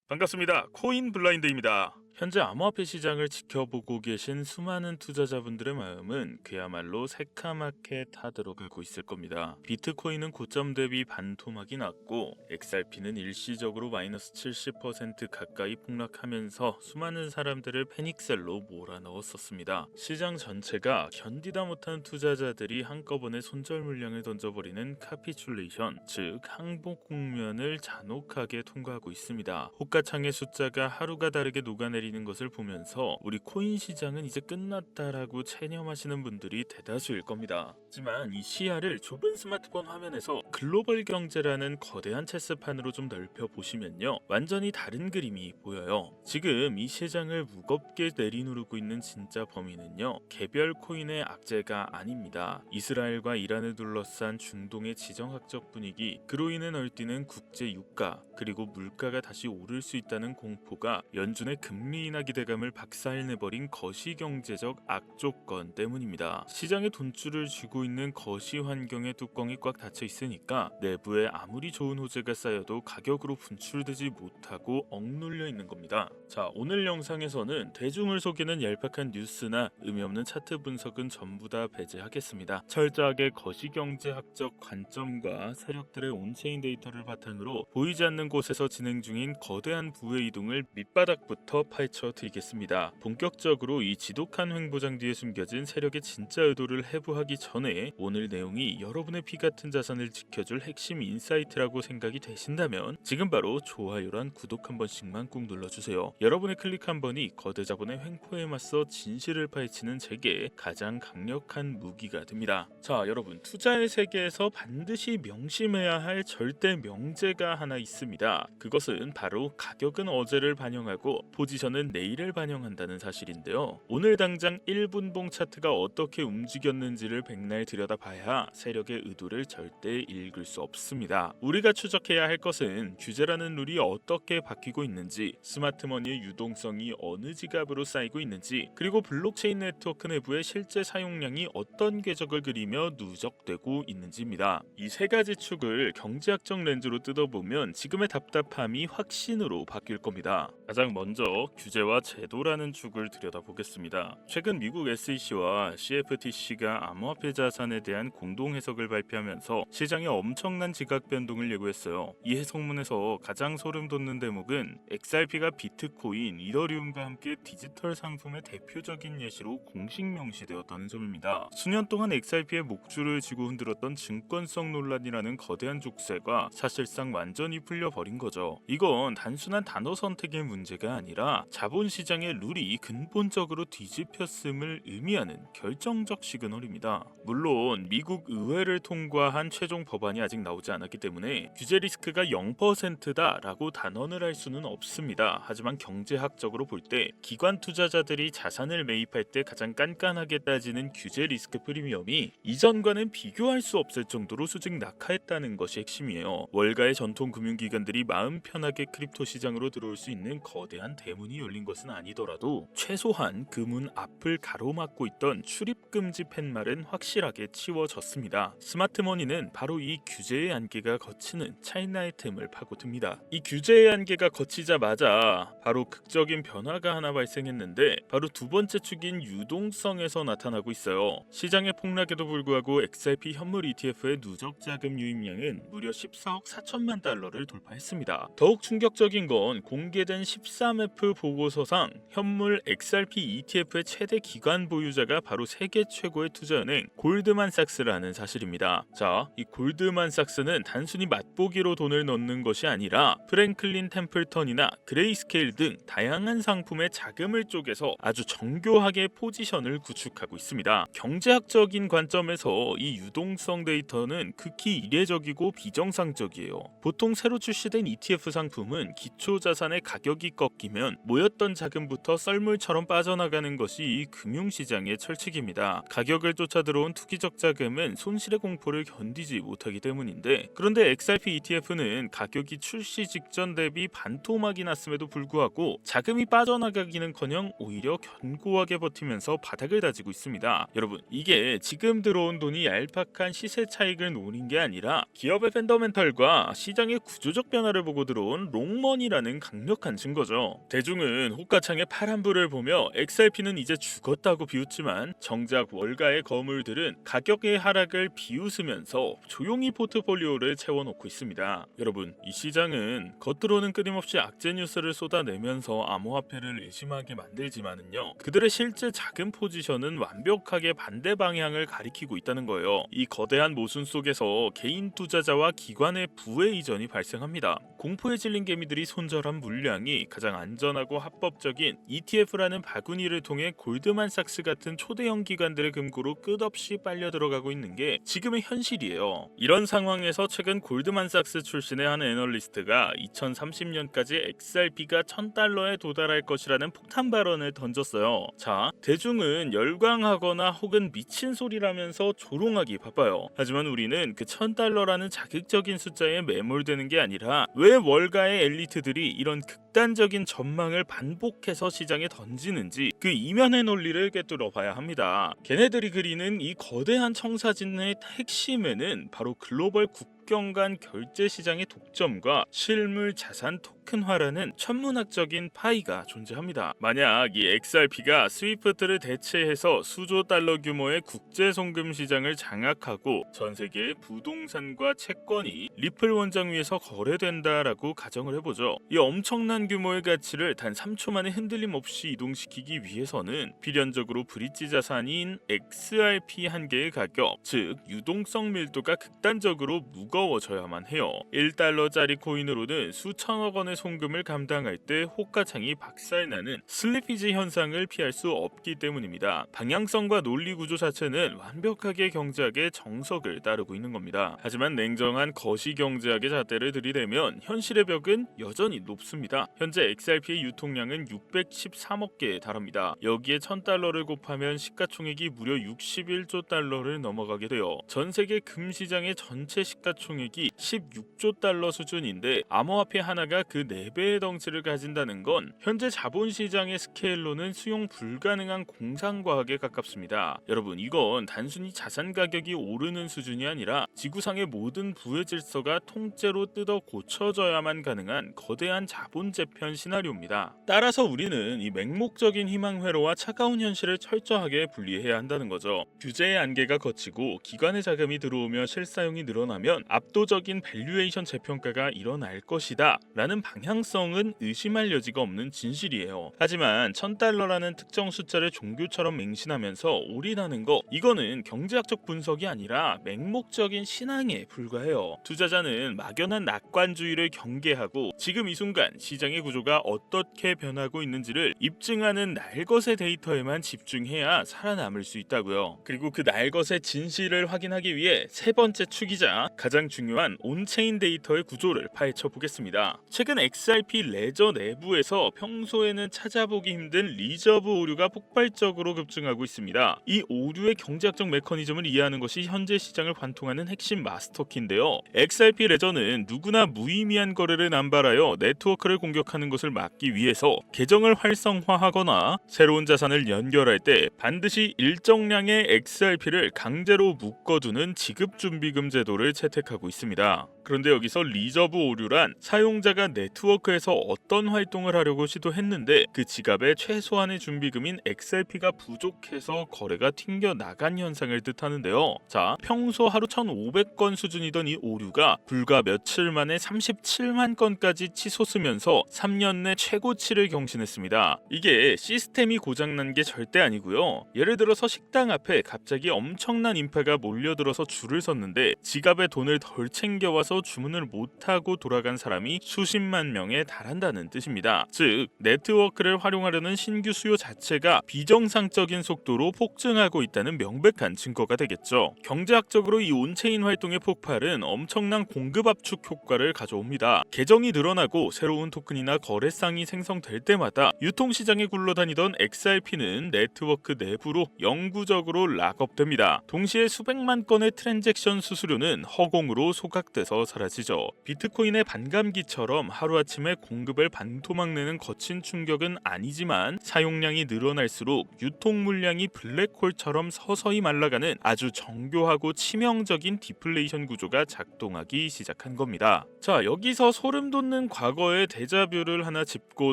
반갑습니다. 코인 블라인드입니다. 현재 암호화폐 시장을 지켜보고 계신 수많은 투자자분들의 마음은 그야말로 새카맣게 타들어가고 있을 겁니다. 비트코인은 고점 대비 반토막이 났고 XRP는 일시적으로 마이너스 70% 가까이 폭락하면서 수많은 사람들을 패닉셀로 몰아넣었었습니다. 시장 전체가 견디다 못한 투자자들이 한꺼번에 손절 물량을 던져버리는 카피출레이션, 즉 항복 국면을 잔혹하게 통과하고 있습니다. 호가창의 숫자가 하루가 다르게 녹아내리는 것을 보면서 우리 코인 시장은 이제 끝났다라고 체념하시는 분들이 대다수일 겁니다. 하지만 이 시야를 좁은 스마트폰 화면에서 글로벌 경제라는 거대한 체스판으로 좀 넓혀 보시면요, 완전히 다른 그림이 보여요. 지금 이 시장을 무겁게 내리누르고 있는 진짜 범인은요, 개별 코인의 악재가 아닙니다. 이스라엘과 이란을 둘러싼 중동의 지정학적 분위기, 그로 인해 널뛰는 국제 유가, 그리고 물가가 다시 오를 수 있다는 공포가 연준의 금리 인하 기대감을 박살내버린 거시경제적 악조건 때문입니다. 시장에 돈줄을 쥐고 있는 거시 환경의 뚜껑이 꽉 닫혀 있으니까 내부에 아무리 좋은 호재가 쌓여도 가격으로 분출되지 못하고 억눌려 있는 겁니다. 자, 오늘 영상에서는 대중을 속이는 얄팍한 뉴스나 의미 없는 차트 분석은 전부 다 배제하겠습니다. 철저하게 거시경제학적 관점과 세력들의 온체인 데이터를 바탕으로 보이지 않는 곳에서 진행 중인 거대한 부의 이동을 밑바닥부터 파헤쳐 드리겠습니다. 본격적으로 이 지독한 횡보장 뒤에 숨겨진 세력의 진짜 의도를 해부하기 전에 오늘 내용이 여러분의 피 같은 자산을 지켜줄 핵심 인사이트라고 생각이 되신다면 지금 바로 좋아요랑 구독 한 번씩만 꾹 눌러주세요. 여러분의 클릭 한 번이 거대 자본의 횡포에 맞서 진실을 파헤치는 제게 가장 강력한 무기가 됩니다. 자, 여러분, 투자의 세계에서 반드시 명심해야 할 절대 명제가 하나 있습니다. 그것은 바로 가격은 어제를 반영하고 포지션은 내일을 반영한다는 사실인데요. 오늘 당장 1분봉 차트가 어떻게 움직였는지를 백날 들여다봐야 세력의 의도를 절대 읽을 수 없습니다. 우리가 추적해야 할 것은 규제라는 룰이 어떻게 바뀌고 있는지, 스마트머니의 유동성이 어느 지갑으로 쌓이고 있는지, 그리고 블록체인 네트워크 내부의 실제 사용량이 어떤 궤적을 그리며 누적되고 있는지입니다. 이 세 가지 축을 경제학적 렌즈로 뜯어보면 지금의 답답함이 확신으로 바뀔 겁니다. 가장 먼저 규제와 제도라는 축을 들여다보겠습니다. 최근 미국 SEC와 CFTC가 암호화폐 자산에 대한 공동 해석을 발표하면서 시장에 엄청난 지각 변동을 예고했어요. 이 해석문에서 가장 소름 돋는 대목은 XRP가 비트코인, 이더리움과 함께 디지털 상품의 대표적인 예시로 공식 명시되었다는 점입니다. 수년 동안 XRP의 목줄을 쥐고 흔들었던 증권성 논란이라는 거대한 족쇄가 사실상 완전히 풀려버린 거죠. 이건 단순한 단어 선택의 문제가 아니라 자본시장의 룰이 근본적으로 뒤집혔음을 의미하는 결정적 시그널입니다. 물론 미국 의회를 통과한 최종 법안이 아직 나오지 않았기 때문에 규제 리스크가 0%다라고 단언을 할 수는 없습니다. 하지만 경제학적으로 볼 때 기관 투자자들이 자산을 매입할 때 가장 깐깐하게 따지는 규제 리스크 프리미엄이 이전과는 비교할 수 없을 정도로 수직 낙하했다는 것이 핵심이에요. 월가의 전통 금융기관들이 마음 편하게 크립토 시장으로 들어올 수 있는 거대한 대문이 열린 것은 아니더라도 최소한 그 문 앞을 가로막고 있던 출입금지 팻말은 확실하게 치워졌습니다. 스마트머니는 바로 이 규제의 안개가 걷히는 차이나의 틈을 파고듭니다. 이 규제의 안개가 걷히자마자 바로 극적인 변화가 하나 발생했는데 바로 두 번째 축인 유동성에서 나타나고 있어요. 시장의 폭락에도 불구하고 XRP 현물 ETF의 누적 자금 유입량은 무려 14억 4천만 달러를 돌파했습니다. 더욱 충격적인 건 공개된 13F 보고서상 현물 XRP ETF의 최대 기관 보유자가 바로 세계 최고의 투자은행 골드만삭스라는 사실입니다. 자, 이 골드만삭스는 단순히 맛보기로 돈을 넣는 것이 아니라 프랭클린 템플턴이나 그레이스케일 등 다양한 상품의 자금을 쪼개서 아주 정교하게 포지션을 구축하고 있습니다. 경제학적인 관점에서 이 유동성 데이터는 극히 이례적이고 비정상적이에요. 보통 새로 출시된 ETF 상품은 기초 자산의 가격이 꺾이면 모였던 자금부터 썰물처럼 빠져나가는 것이 이 금융시장의 철칙입니다. 가격을 쫓아 들어온 투기적 자금은 손실의 공포를 견디지 못하기 때문인데, 그런데 XRP ETF는 가격이 출시 직전 대비 반토막이 났음에도 불구하고 자금이 빠져나가기는커녕 오히려 견고하게 버티면서 바닥을 다지고 있습니다. 여러분, 이게 지금 들어온 돈이 얄팍한 시세 차익을 노린 게 아니라 기업의 펀더멘털과 시장의 구조적 변화를 보고 들어온 롱머니라는 강력한 증거죠. 대중은 호가창의 파란불을 보며 XRP는 이제 죽었다고 비웃지만 정작 월가의 거물들은 가격의 하락을 비웃으면서 조용히 포트폴리오를 채워놓고 있습니다. 여러분, 이 시장은 겉으로는 끊임없이 악재 뉴스를 쏟아내면서 암호화폐를 의심하게 만들지만은요, 그들의 실제 자금 포지션은 완벽하게 반대 방향을 가리키고 있다는 거예요. 이 거대한 모순 속에서 개인 투자자와 기관의 부의 이전이 발생합니다. 공포에 질린 개미들이 손절한 물량이 가장 안전하고 합법적인 ETF라는 바구니를 통해 골드만삭스 같은 초대형 기관들의 금고로 끝없이 빨려 들어가고 있는 게 지금의 현실이에요. 이런 상황에서 최근 골드만삭스 출신의 한 애널리스트가 2030년까지 XRP가 $1000에 도달할 것이라는 폭탄 발언을 던졌어요. 자, 대중은 열광하거나 혹은 미친 소리라면서 조롱하기 바빠요. 하지만 우리는 그 $1000라는 자극적인 숫자에 매몰되는 게 아니라 왜 월가의 엘리트들이 이런 극단적인 전망을 반복해서 시장에 던지는지 그 이면의 논리를 꿰뚫어 봐야 합니다. 걔네들이 그리는 이 거대한 청사진의 핵심에는 바로 글로벌 국경 간 결제 시장의 독점과 실물 자산 토큰화라는 천문학적인 파이가 존재합니다. 만약 이 XRP가 스위프트를 대체해서 수조 달러 규모의 국제 송금 시장을 장악하고 전 세계의 부동산과 채권이 리플 원장 위에서 거래된다라고 가정을 해보죠. 이 엄청난 규모의 가치를 단 3초 만에 흔들림 없이 이동시키기 위해서는 필연적으로 브릿지 자산인 XRP 한 개의 가격, 즉 유동성 밀도가 극단적으로 무거워져야만 해요. 1달러짜리 코인으로는 수천억 원의 송금을 감당할 때 호가창이 박살나는 슬리피지 현상을 피할 수 없기 때문입니다. 방향성과 논리 구조 자체는 완벽하게 경제학의 정석을 따르고 있는 겁니다. 하지만 냉정한 거시경제학의 잣대를 들이대면 현실의 벽은 여전히 높습니다. 현재 XRP의 유통량은 613억 개에 달합니다. 여기에 $1000를 곱하면 시가총액이 무려 61조 달러를 넘어가게 되어 전 세계 금시장의 전체 시가총액이 16조 달러 수준인데, 암호화폐 하나가 그 4배의 덩치를 가진다는 건 현재 자본시장의 스케일로는 수용 불가능한 공상과학에 가깝습니다. 여러분, 이건 단순히 자산 가격이 오르는 수준이 아니라 지구상의 모든 부의 질서가 통째로 뜯어 고쳐져야만 가능한 거대한 자본 재편 시나리오입니다. 따라서 우리는 이 맹목적인 희망 회로와 차가운 현실을 철저하게 분리해야 한다는 거죠. 규제의 안개가 걷히고 기관의 자금이 들어오며 실사용이 늘어나면 압도적인 밸류에이션 재평가가 일어날 것이다 라는 방향성은 의심할 여지가 없는 진실이에요. 하지만 $1000라는 특정 숫자를 종교처럼 맹신하면서 올인하는 거, 이거는 경제학적 분석이 아니라 맹목적인 신앙에 불과해요. 투자자는 막연한 낙관주의를 경계하고 지금 이 순간 시장의 구조가 어떻게 변하고 있는지를 입증하는 날것의 데이터에만 집중해야 살아남을 수 있다고요. 그리고 그 날것의 진실을 확인하기 위해 세 번째 축이자 가장 중요한 온체인 데이터의 구조를 파헤쳐 보겠습니다. 최근 XRP 레저 내부에서 평소에는 찾아보기 힘든 리저브 오류가 폭발적으로 급증하고 있습니다. 이 오류의 경제학적 메커니즘을 이해하는 것이 현재 시장을 관통하는 핵심 마스터키인데요. XRP 레저는 누구나 무의미한 거래를 남발하여 네트워크를 공격하는 것을 막기 위해서 계정을 활성화하거나 새로운 자산을 연결할 때 반드시 일정량의 XRP를 강제로 묶어두는 지급준비금 제도를 채택하고 있습니다. 그런데 여기서 리저브 오류란 사용자가 네트워크에서 어떤 활동을 하려고 시도했는데 그 지갑에 최소한의 준비금인 XRP가 부족해서 거래가 튕겨나간 현상을 뜻하는데요. 자, 평소 하루 1,500건 수준이던 이 오류가 불과 며칠 만에 37만 건까지 치솟으면서 3년 내 최고치를 경신했습니다. 이게 시스템이 고장난 게 절대 아니고요. 예를 들어서 식당 앞에 갑자기 엄청난 인파가 몰려들어서 줄을 섰는데 지갑에 돈을 덜 챙겨와서 상태에서 주문을 못하고 돌아간 사람이 수십만 명에 달한다는 뜻입니다. 즉 네트워크를 활용하려는 신규 수요 자체가 비정상적인 속도로 폭증하고 있다는 명백한 증거가 되겠죠. 경제학적으로 이 온체인 활동의 폭발은 엄청난 공급 압축 효과를 가져옵니다. 계정이 늘어나고 새로운 토큰이나 거래상이 생성될 때마다 유통시장에 굴러다니던 XRP는 네트워크 내부로 영구적으로 락업됩니다. 동시에 수백만 건의 트랜잭션 수수료는 허공으로 소각돼서 사라지죠. 비트코인의 반감기처럼 하루아침에 공급을 반토막 내는 거친 충격은 아니지만 사용량이 늘어날수록 유통 물량이 블랙홀처럼 서서히 말라가는 아주 정교하고 치명적인 디플레이션 구조가 작동하기 시작한 겁니다. 자, 여기서 소름 돋는 과거의 데자뷰를 하나 짚고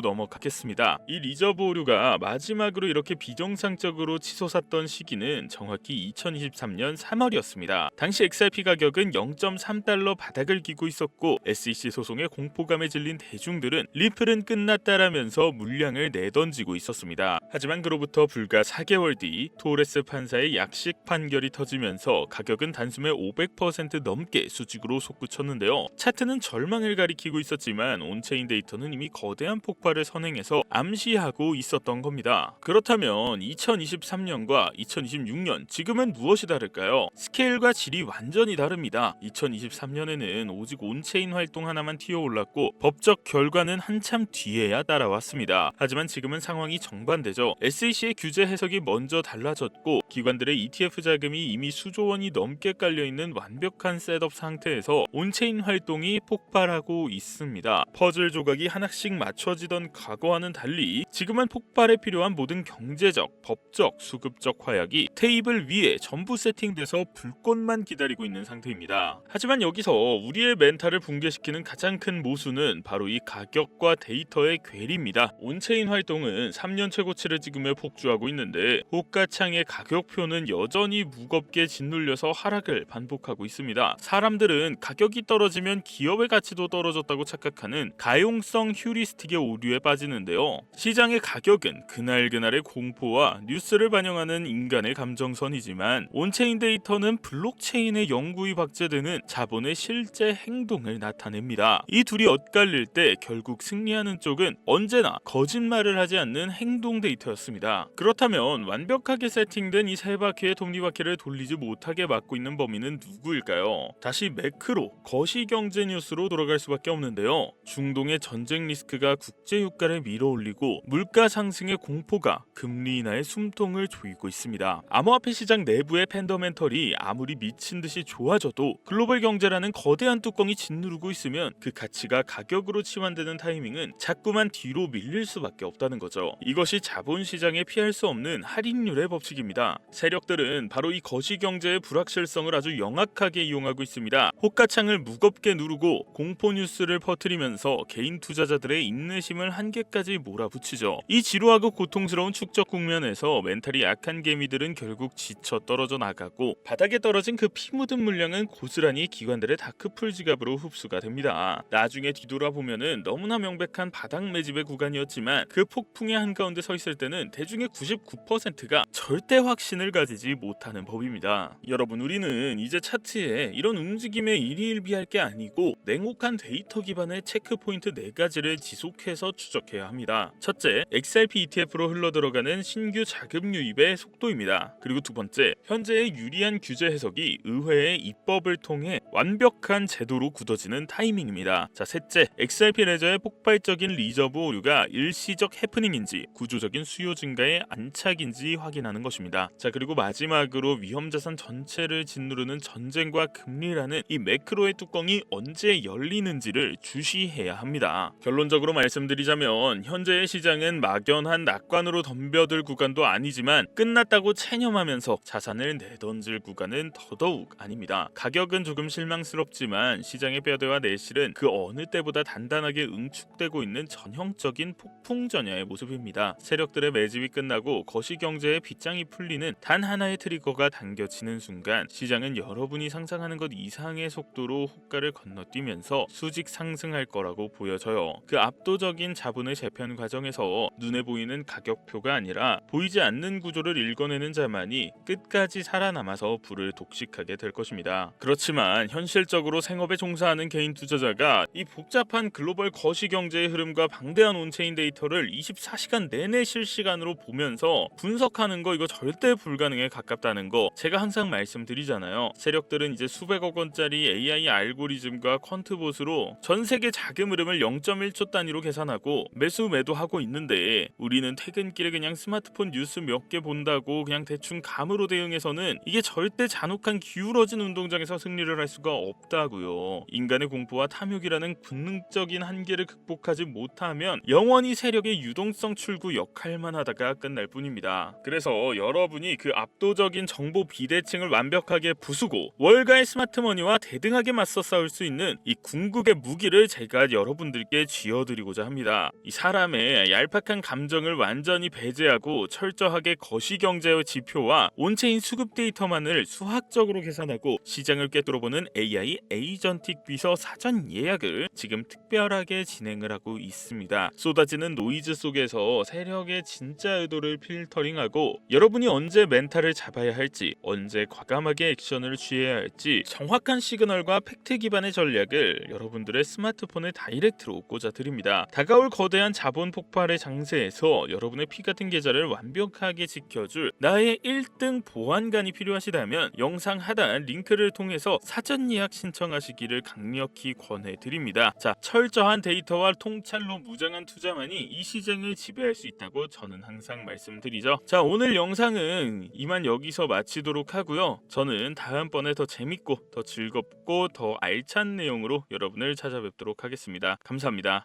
넘어가겠습니다. 이 리저브 오류가 마지막으로 이렇게 비정상적으로 치솟았던 시기는 정확히 2023년 3월이었습니다. 당시 XRP 가격은 0.3달러 바닥을 기고 있었고 SEC 소송의 공포감에 질린 대중들은 리플은 끝났다라면서 물량을 내던지고 있었습니다. 하지만 그로부터 불과 4개월 뒤 토레스 판사의 약식 판결이 터지면서 가격은 단숨에 500% 넘게 수직으로 솟구쳤는데요. 차트는 절망을 가리키고 있었지만 온체인 데이터는 이미 거대한 폭발을 선행해서 암시하고 있었던 겁니다. 그렇다면 2023년과 2026년 지금은 무엇이 다를까요? 스케일과 질이 완전히 다릅니다. 2023년에는 오직 온체인 활동 하나만 튀어올랐고 법적 결과는 한참 뒤에야 따라왔습니다. 하지만 지금은 상황이 정반대죠. SEC의 규제 해석이 먼저 달라졌고 기관들의 ETF 자금이 이미 수조 원이 넘게 깔려있는 완벽한 셋업 상태에서 온체인 활동이 폭발하고 있습니다. 퍼즐 조각이 하나씩 맞춰지던 과거와는 달리 지금은 폭발에 필요한 모든 경제적, 법적, 수급적 화약이 테이블 위에 전부 세팅돼서 불꽃만 기다리고 있는 상태입니다. 하지만 여기서 우리의 멘탈을 붕괴시키는 가장 큰 모순은 바로 이 가격과 데이터의 괴리입니다. 온체인 활동은 3년 최고치를 찍으며 폭주하고 있는데 호가창의 가격표는 여전히 무겁게 짓눌려서 하락을 반복하고 있습니다. 사람들은 가격이 떨어지면 기업의 가치도 떨어졌다고 착각하는 가용성 휴리스틱의 오류에 빠지는데요. 시장의 가격은 그날그날의 공포와 뉴스를 반영하는 인간의 감정선이지만 온체인 데이터는 블록체인의 영구히 박제되는 자본의 실제 행동을 나타냅니다. 이 둘이 엇갈릴 때 결국 승리하는 쪽은 언제나 거짓말을 하지 않는 행동 데이터였습니다. 그렇다면 완벽하게 세팅된 이 세 바퀴의 톱니바퀴를 돌리지 못하게 막고 있는 범인은 누구일까요? 다시 매크로 거시경제 뉴스로 돌아갈 수밖에 없는데요. 중동의 전쟁 리스크가 국제 유가를 밀어올리고 물가 상승의 공포가 금리 인하의 숨통을 조이고 있습니다. 암호화폐 시장 내부의 팬더멘털이 아무리 미친 듯이 좋아져도 글로벌 경제라는 거대한 뚜껑이 짓누르고 있으면 그 가치가 가격으로 치환되는 타이밍은 자꾸만 뒤로 밀릴 수밖에 없다는 거죠. 이것이 자본시장에 피할 수 없는 할인율의 법칙입니다. 세력들은 바로 이 거시경제의 불확실성을 아주 영악하게 이용하고 있습니다. 호가창을 무겁게 누르고 공포 뉴스를 퍼뜨리면서 개인 투자자들의 인내심을 한계까지 몰아붙이죠. 이 지루하고 고통스러운 축적 국면에서 멘탈이 약한 개미들은 결국 지쳐 떨어져 나가고 바닥에 떨어진 그 피 묻은 물량은 고스란히 기관들의 다크풀 지갑으로 흡수가 됩니다. 나중에 뒤돌아보면은 너무나 명백한 바닥 매집의 구간이었지만 그 폭풍의 한가운데 서 있을 때는 대중의 99%가 절대 확신을 가지지 못하는 법입니다. 여러분, 우리는 이제 차트에 이런 움직임에 일희일비할 게 아니고 냉혹한 데이터 기반의 체크포인트 4가지를 지속해서 추적해야 합니다. 첫째, XRP ETF로 흘러들어가는 신규 자금 유입의 속도입니다. 그리고 두 번째, 현재의 유리한 규제 해석이 의회의 입법을 통해 완벽한 제도로 굳어지는 타이밍입니다. 자, 셋째, XRP 레저의 폭발적인 리저브 오류가 일시적 해프닝인지 구조적인 수요 증가의 안착인지 확인하는 것입니다. 자, 그리고 마지막으로 위험자산 전체를 짓누르는 전쟁과 금리라는 이 매크로의 뚜껑이 언제 열리는지를 주시해야 합니다. 결론적으로 말씀드리자면 현재의 시장은 막연한 낙관으로 덤벼들 구간도 아니지만 끝났다고 체념하면서 자산을 내던질 구간은 더더욱 아닙니다. 가격은 조금 실망스럽지만 시장의 뼈대와 내실은 그 어느 때보다 단단하게 응축되고 있는 전형적인 폭풍 전야의 모습입니다. 세력들의 매집이 끝나고 거시경제의 빗장이 풀리는 단 하나의 트리거가 당겨지는 순간 시장은 여러분이 상상하는 것 이상의 속도로 호가를 건너뛰면서 수직 상승할 거라고 보여져요. 그 압도적인 자본의 재편 과정에서 눈에 보이는 가격표가 아니라 보이지 않는 구조를 읽어내는 자만이 끝까지 살아남아서 불을 독식하게 될 것입니다. 그렇지만 현실적으로 본업으로 생업에 종사하는 개인 투자자가 이 복잡한 글로벌 거시 경제의 흐름과 방대한 온체인 데이터를 24시간 내내 실시간으로 보면서 분석하는 거 이거 절대 불가능에 가깝다는 거 제가 항상 말씀드리잖아요. 세력들은 이제 수백억 원짜리 AI 알고리즘과 퀀트봇으로 전 세계 자금 흐름을 0.1초 단위로 계산하고 매수 매도하고 있는데 우리는 퇴근길에 그냥 스마트폰 뉴스 몇 개 본다고 그냥 대충 감으로 대응해서는 이게 절대 잔혹한 기울어진 운동장에서 승리를 할 수가 없다고요. 인간의 공포와 탐욕이라는 본능적인 한계를 극복하지 못하면 영원히 세력의 유동성 출구 역할만 하다가 끝날 뿐입니다. 그래서 여러분이 그 압도적인 정보 비대칭을 완벽하게 부수고 월가의 스마트머니와 대등하게 맞서 싸울 수 있는 이 궁극의 무기를 제가 여러분들께 쥐어드리고자 합니다. 이 사람의 얄팍한 감정을 완전히 배제하고 철저하게 거시경제의 지표와 온체인 수급 데이터만을 수학적으로 계산하고 시장을 꿰뚫어보는 AI 에이전틱 비서 사전 예약을 지금 특별하게 진행을 하고 있습니다. 쏟아지는 노이즈 속에서 세력의 진짜 의도를 필터링하고 여러분이 언제 멘탈을 잡아야 할지, 언제 과감하게 액션을 취해야 할지 정확한 시그널과 팩트 기반의 전략을 여러분들의 스마트폰에 다이렉트로 꽂아드립니다. 다가올 거대한 자본 폭발의 장세에서 여러분의 피 같은 계좌를 완벽하게 지켜줄 나의 1등 보안관이 필요하시다면 영상 하단 링크를 통해서 사전 예약 신청하시기를 강력히 권해드립니다. 자, 철저한 데이터와 통찰로 무장한 투자만이 이 시장을 지배할 수 있다고 저는 항상 말씀드리죠. 자, 오늘 영상은 이만 여기서 마치도록 하고요. 저는 다음번에 더 재밌고 더 즐겁고 더 알찬 내용으로 여러분을 찾아뵙도록 하겠습니다. 감사합니다.